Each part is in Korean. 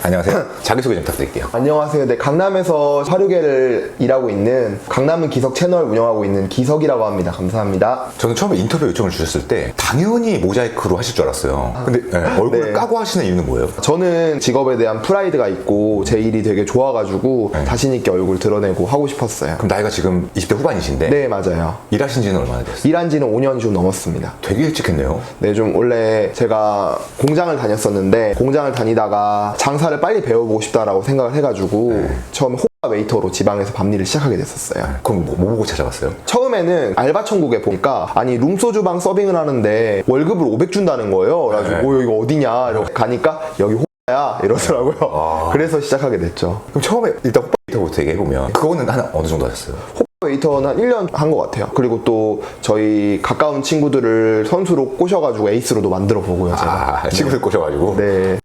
안녕하세요. 자기소개 좀 부탁드릴게요. 안녕하세요. 네, 강남에서 사료계를 일하고 있는 강남은 기석 채널 운영하고 있는 기석이라고 합니다. 감사합니다. 저는 처음에 인터뷰 요청을 주셨을 때 당연히 모자이크로 하실 줄 알았어요. 근데 얼굴을 네. 까고 하시는 이유는 뭐예요? 저는 직업에 대한 프라이드가 있고 제 일이 되게 좋아가지고 자신 있게 얼굴 드러내고 하고 싶었어요. 그럼 나이가 지금 20대 후반이신데 네, 맞아요. 일하신 지는 얼마나 됐어요? 일한 지는 5년이 좀 넘었습니다. 되게 일찍 했네요. 네, 좀 원래 제가 공장을 다녔었는데 공장을 다니다가 장사를 빨리 배워보고 싶다라고 생각을 해가지고 처음에 호빠 웨이터로 지방에서 밤일을 시작하게 됐었어요. 그럼 뭐 보고 찾아갔어요? 처음에는 알바 천국에 보니까 아니 룸소주방 서빙을 하는데 월급을 500 준다는 거예요. 그래가지고 여기 어디냐 이러고 가니까 여기 호빠야 이러더라고요. 그래서 시작하게 됐죠. 그럼 처음에 일단 호빠부터 얘기해보면 그거는 한 어느 정도 하셨어요? 웨이터는 한 1년 한 것 같아요. 그리고 또 저희 가까운 친구들을 선수로 꼬셔가지고 에이스로도 만들어 보고요. 제가. 친구들 꼬셔가지고? 네.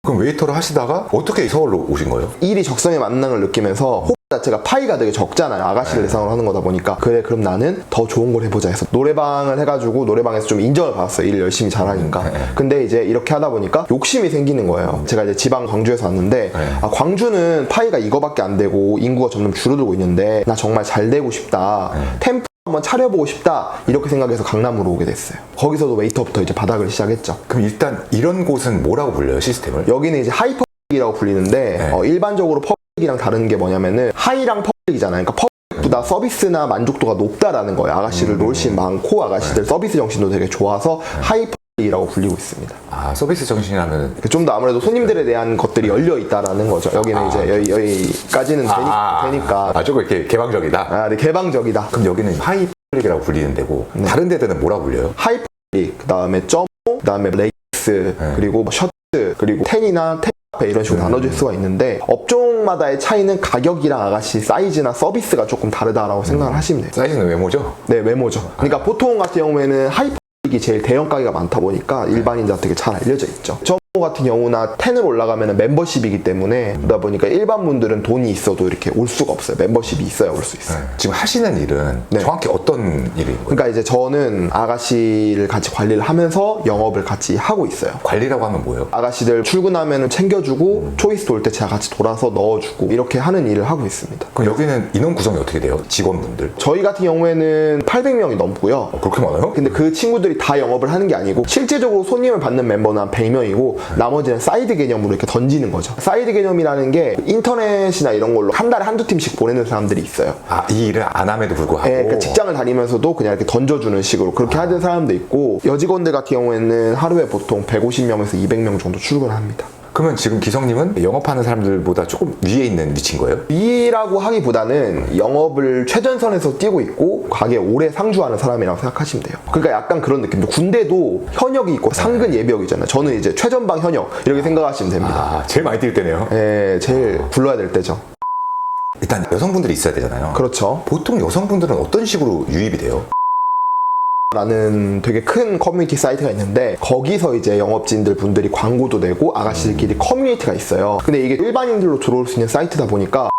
그럼 웨이터를 하시다가 어떻게 서울로 오신 거예요? 일이 적성에 맞는 걸 느끼면서 호흡 자체가 파이가 되게 적잖아요. 아가씨를 대상으로 하는 거다 보니까 그래 그럼 나는 더 좋은 걸 해보자 해서 노래방을 해가지고 노래방에서 좀 인정을 받았어요. 일 열심히 잘하니까. 근데 이제 이렇게 하다 보니까 욕심이 생기는 거예요. 제가 이제 지방 광주에서 왔는데 아, 광주는 파이가 이거밖에 안 되고 인구가 점점 줄어들고 있는데 나 정말 잘 되고 싶다. 템포 한번 차려보고 싶다 이렇게 생각해서 강남으로 오게 됐어요. 거기서도 웨이터부터 이제 바닥을 시작했죠. 그럼 일단 이런 곳은 뭐라고 불려요, 시스템을? 여기는 이제 하이퍼블릭이라고 불리는데 일반적으로 퍼블릭이랑 다른 게 뭐냐면은 하이랑 퍼블릭이잖아요. 그러니까 퍼블릭보다 서비스나 만족도가 높다라는 거예요. 아가씨를 놀 수 많고 아가씨들 서비스 정신도 되게 좋아서 하이퍼블릭이라고 불리고 있습니다. 아, 서비스 정신이라면 좀 더 아무래도 손님들에 대한 것들이 열려 있다라는 거죠. 여기는 이제 여기까지는 되니까. 아, 조금 이렇게 개방적이다? 아, 네, 개방적이다. 그럼 여기는 하이퍼블릭이라고 불리는 데고 다른 데들은 뭐라고 불려요? 하이퍼블릭, 그 다음에 점호, 그 다음에 레이스, 그리고 뭐 셔츠, 그리고 텐이나 텐카페 이런 식으로 나눠질 수가 있는데 업종마다의 차이는 가격이랑 아가씨 사이즈나 서비스가 조금 다르다라고 생각을 하시면 돼요. 사이즈는 외모죠? 네, 외모죠. 그러니까 보통 같은 경우에는 하이퍼블릭이 제일 대형 가게가 많다 보니까 일반인들한테 되게 잘 알려져 있죠. 점호 같은 경우나 텐으로 올라가면 멤버십이기 때문에 그러다 보니까 일반 분들은 돈이 있어도 이렇게 올 수가 없어요. 멤버십이 있어야 올 수 있어요. 지금 하시는 일은 정확히 어떤 일인 거예요? 그러니까 이제 저는 아가씨를 같이 관리를 하면서 영업을 같이 하고 있어요. 관리라고 하면 뭐예요? 아가씨들 출근하면 챙겨주고 초이스 돌 때 제가 같이 돌아서 넣어주고 이렇게 하는 일을 하고 있습니다. 그럼 여기는 인원 구성이 어떻게 돼요? 직원분들? 저희 같은 경우에는 800명이 넘고요. 그렇게 많아요? 근데 그 친구들이 다 영업을 하는 게 아니고 실제적으로 손님을 받는 멤버는 한 100명이고 나머지는 사이드 개념으로 이렇게 던지는 거죠. 사이드 개념이라는 게 인터넷이나 이런 걸로 한 달에 한두 팀씩 보내는 사람들이 있어요. 아, 이 일을 안 함에도 불구하고? 네, 그러니까 직장을 다니면서도 그냥 이렇게 던져주는 식으로 그렇게 하는 사람도 있고 여직원들 같은 경우에는 하루에 보통 150명에서 200명 정도 출근합니다. 그러면 지금 기성님은 영업하는 사람들보다 조금 위에 있는 위치인 거예요? 위라고 하기보다는 영업을 최전선에서 뛰고 있고 가게 오래 상주하는 사람이라고 생각하시면 돼요. 그러니까 약간 그런 느낌도 군대도 현역이 있고 상근 예비역이 있잖아요. 저는 이제 최전방 현역 이렇게 생각하시면 됩니다. 아, 제일 많이 뛸 때네요. 네, 제일 굴러야 될 때죠. 일단 여성분들이 있어야 되잖아요. 그렇죠. 보통 여성분들은 어떤 식으로 유입이 돼요? 라는 되게 큰 커뮤니티 사이트가 있는데 거기서 이제 영업진들 분들이 광고도 내고 아가씨들끼리 커뮤니티가 있어요. 근데 이게 일반인들로 들어올 수 있는 사이트다 보니까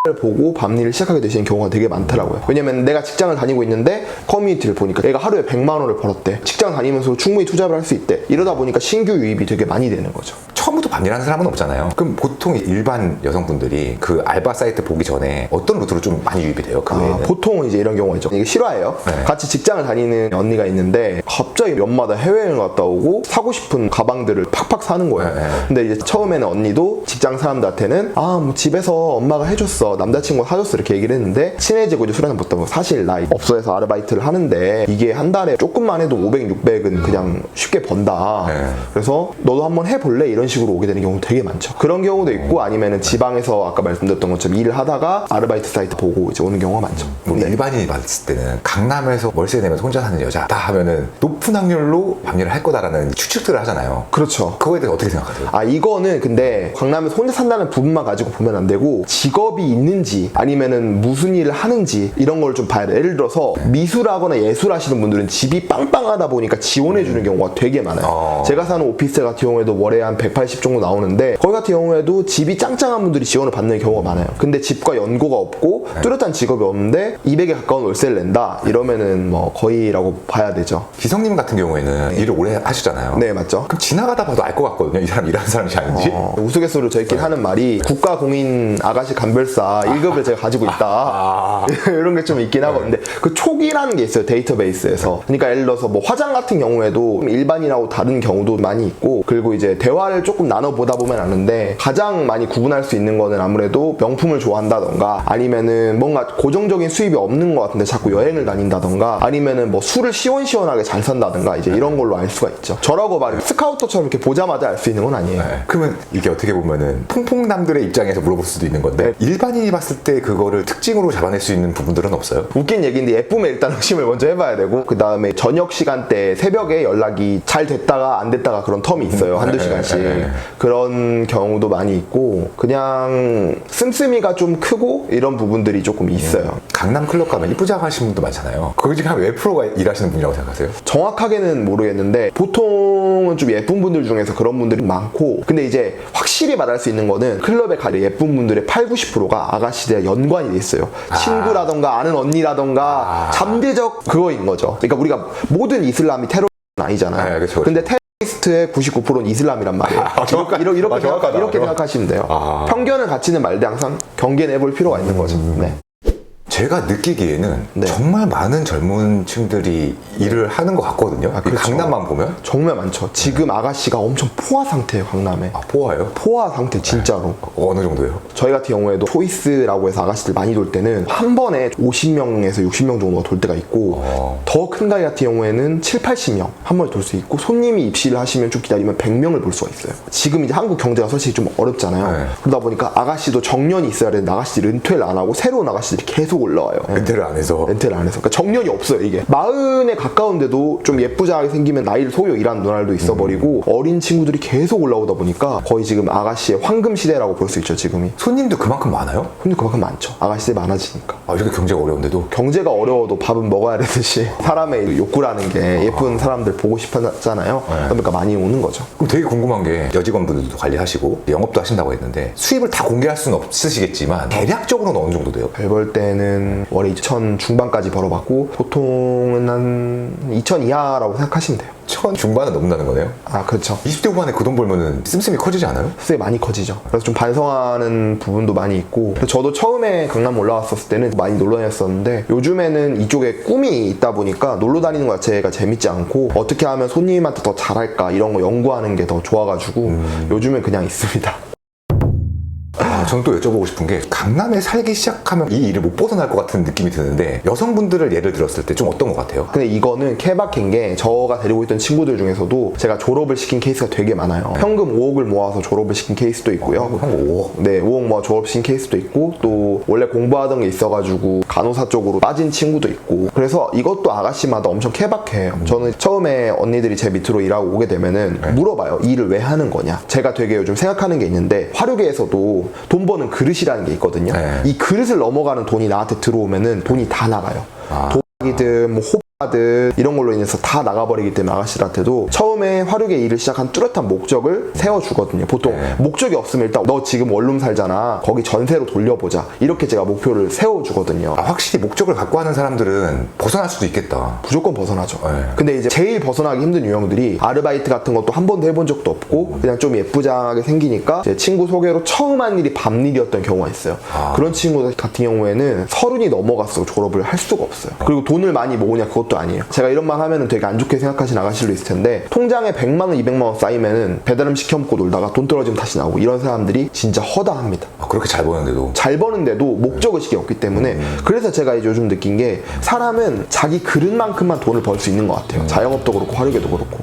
를 보고 밤일을 시작하게 되시는 경우가 되게 많더라고요. 왜냐면 내가 직장을 다니고 있는데 커뮤니티를 보니까 얘가 하루에 100만 원을 벌었대. 직장 다니면서 충분히 투자를 할 수 있대. 이러다 보니까 신규 유입이 되게 많이 되는 거죠. 처음부터 밤일하는 사람은 없잖아요. 그럼 보통 일반 여성분들이 그 알바 사이트 보기 전에 어떤 루트로 좀 많이 유입이 돼요? 그 외에는? 보통은 이제 이런 경우가 있죠. 이게 실화예요. 같이 직장을 다니는 언니가 있는데 갑자기 연마다 해외여행을 갔다 오고 사고 싶은 가방들을 팍팍 사는 거예요. 근데 이제 처음에는 언니도 직장 사람들한테는 뭐 집에서 엄마가 해줬어. 남자친구가 사줬어. 이렇게 얘기를 했는데 친해지고 이제 술 한잔 먹다 보면 사실 나 업소에서 아르바이트를 하는데 이게 한 달에 조금만 해도 500, 600은 그냥 쉽게 번다. 그래서 너도 한번 해볼래? 이런 식으로 오게 되는 경우 되게 많죠. 그런 경우도 있고 아니면은 지방에서 아까 말씀드렸던 것처럼 일을 하다가 아르바이트 사이트 보고 이제 오는 경우가 많죠. 일반인이 봤을 때는 강남에서 월세 내면서 혼자 사는 여자다 하면은 높은 확률로 밤일을 할 거다라는 추측들을 하잖아요. 그렇죠. 그거에 대해서 어떻게 생각하세요? 이거는 근데 강남에서 혼자 산다는 부분만 가지고 보면 안 되고 직업이 있는지 아니면은 무슨 일을 하는지 이런 걸 좀 봐야 돼요. 예를 들어서 미술하거나 예술 하시는 분들은 집이 빵빵하다 보니까 지원해 주는 경우가 되게 많아요. 제가 사는 오피스텔 같은 경우에도 월에 한 180 정도 나오는데 거기 같은 경우에도 집이 짱짱한 분들이 지원을 받는 경우가 많아요. 근데 집과 연고가 없고 뚜렷한 직업이 없는데 200에 가까운 월세를 낸다 이러면은 뭐 거의라고 봐야 되죠. 기성님 같은 경우에는 일을 오래 하시잖아요. 네, 맞죠. 그럼 지나가다 봐도 알 것 같거든요. 이 사람 일하는 사람인지 아닌지. 우스갯소리로 저희끼리 하는 말이 국가공인 아가씨 감별사 1급을 제가 가지고 있다 이런 게 좀 있긴 하거든요. 근데 그 촉이라는 게 있어요, 데이터베이스에서. 그러니까 예를 들어서 뭐 화장 같은 경우에도 일반인하고 다른 경우도 많이 있고, 그리고 이제 대화를 조금 나눠보다 보면 아는데 가장 많이 구분할 수 있는 거는 아무래도 명품을 좋아한다던가, 아니면은 뭔가 고정적인 수입이 없는 것 같은데 자꾸 여행을 다닌다던가, 아니면은 뭐 술을 시원시원하게 잘 산다던가, 이제 이런 걸로 알 수가 있죠. 저라고 말 스카우터처럼 이렇게 보자마자 알 수 있는 건 아니에요. 네. 그러면 이게 어떻게 보면은 퐁퐁남들의 입장에서 물어볼 수도 있는 건데, 일반인이 봤을 때 그거를 특징으로 잡아낼 수 있는 부분들은 없어요? 웃긴 얘기인데 예쁨에 일단 의심을 먼저 해봐야 되고, 그 다음에 저녁 시간대 새벽에 연락이 잘 됐다가 안 됐다가 그런 텀이 있어요. 한두 시간씩. 그런 경우도 많이 있고, 그냥 씀씀이가 좀 크고 이런 부분들이 조금 있어요. 강남 클럽 가면 이쁘장하신 분도 많잖아요. 거기 지금 한 몇 프로가 일하시는 분이라고 생각하세요? 정확하게는 모르겠는데 보통은 좀 예쁜 분들 중에서 그런 분들이 많고, 근데 이제 확실히 말할 수 있는 거는 클럽에 가는 예쁜 분들의 80~90%가 아가씨들과 연관이 돼 있어요. 친구라던가 아는 언니라던가 잠재적 그거인 거죠. 그러니까 우리가 모든 이슬람이 테러는 아니잖아요. 네, 그쵸. 근데 테러리스트의 99%는 이슬람이란 말이에요. 이렇게 생각하시면 돼요. 편견을 갖지는 말되 항상 경계는 해볼 필요가 있는 거죠. 네. 제가 느끼기에는 네. 정말 많은 젊은 층들이 일을 하는 것 같거든요. 그렇죠. 강남만 보면. 정말 많죠. 지금 아가씨가 엄청 포화 상태예요, 강남에. 포화요? 포화 상태 진짜로. 어느 정도예요? 저희 같은 경우에도 초이스라고 해서 아가씨들 많이 돌 때는 한 번에 50명에서 60명 정도가 돌 때가 있고, 더 큰 가게 같은 경우에는 70~80명 한 번에 돌 수 있고, 손님이 입시를 하시면 좀 기다리면 100명을 볼 수가 있어요. 지금 이제 한국 경제가 솔직히 좀 어렵잖아요. 네. 그러다 보니까 아가씨도 정년이 있어야 되는데 아가씨들이 은퇴를 안 하고 새로운 아가씨들이 계속 올라와요. 렌트를 안 해서. 렌트를 안 해서. 그러니까 정년이 없어요, 이게. 40에 가까운데도 좀 예쁘장하게 생기면 나이를 소요 일하는 누나들도 있어버리고, 어린 친구들이 계속 올라오다 보니까 거의 지금 아가씨의 황금 시대라고 볼 수 있죠, 지금이. 손님도 그만큼 많아요? 근데 그만큼 많죠. 아가씨들이 많아지니까. 이렇게 경제가 어려운데도? 경제가 어려워도 밥은 먹어야 되듯이 사람의 욕구라는 게 예쁜 사람들 보고 싶었잖아요. 그러니까 많이 오는 거죠. 그럼 되게 궁금한 게, 여직원분들도 관리하시고 영업도 하신다고 했는데 수입을 다 공개할 수는 없으시겠지만 대략적으로는 어느 정도 돼요? 별 벌 때는 월에 2천 중반까지 벌어봤고, 보통은 한 2천 이하라고 생각하시면 돼요. 1000 중반은 넘는다는 거네요? 그렇죠. 20대 후반에 그 돈 벌면은 씀씀이 커지지 않아요? 수입이 많이 커지죠. 그래서 좀 반성하는 부분도 많이 있고, 저도 처음에 강남 올라왔었을 때는 많이 놀러 다녔었는데, 요즘에는 이쪽에 꿈이 있다 보니까 놀러 다니는 것 자체가 재밌지 않고, 어떻게 하면 손님한테 더 잘할까 이런 거 연구하는 게 더 좋아가지고 요즘엔 그냥 있습니다. 저는 또 여쭤보고 싶은 게, 강남에 살기 시작하면 이 일을 못 벗어날 것 같은 느낌이 드는데, 여성분들을 예를 들었을 때 좀 어떤 것 같아요? 근데 이거는 케바케인 게, 저가 데리고 있던 친구들 중에서도 제가 졸업을 시킨 케이스가 되게 많아요. 현금 5억을 모아서 졸업을 시킨 케이스도 있고요. 현금 5억? 네, 5억 모아 졸업시킨 케이스도 있고, 또 원래 공부하던 게 있어가지고 간호사 쪽으로 빠진 친구도 있고, 그래서 이것도 아가씨마다 엄청 케바케예요. 저는 처음에 언니들이 제 밑으로 일하고 오게 되면은 물어봐요. 이 일을 왜 하는 거냐. 제가 되게 요즘 생각하는 게 있는데, 화류계에서도 돈 버는 그릇이라는 게 있거든요. 이 그릇을 넘어가는 돈이 나한테 들어오면은 돈이 다 나가요. 도박이든 뭐 호바든 이런 걸로 인해서 다 나가버리기 때문에 아가씨들한테도 처음에 화류계 일을 시작한 뚜렷한 목적을 세워주거든요. 보통 목적이 없으면 일단 너 지금 원룸 살잖아, 거기 전세로 돌려보자, 이렇게 제가 목표를 세워주거든요. 확실히 목적을 갖고 하는 사람들은 벗어날 수도 있겠다. 무조건 벗어나죠. 근데 이제 제일 벗어나기 힘든 유형들이 아르바이트 같은 것도 한 번도 해본 적도 없고 그냥 좀 예쁘장하게 생기니까 제 친구 소개로 처음 한 일이 밤일이었던 경우가 있어요. 그런 친구들 같은 경우에는 30이 넘어갔어 졸업을 할 수가 없어요. 그리고 돈을 많이 모으냐, 그것도 아니에요. 제가 이런 말 하면은 되게 안 좋게 생각하시는 아가씨도 있을 텐데, 통장에 100만 원, 200만 원 쌓이면은 배달음 시켜 먹고 놀다가 돈 떨어지면 다시 나오고, 이런 사람들이 진짜 허다합니다. 그렇게 잘 버는데도? 잘 버는데도 목적의식이 없기 때문에. 그래서 제가 이제 요즘 느낀 게, 사람은 자기 그릇만큼만 돈을 벌 수 있는 것 같아요. 자영업도 그렇고 화류계도 그렇고.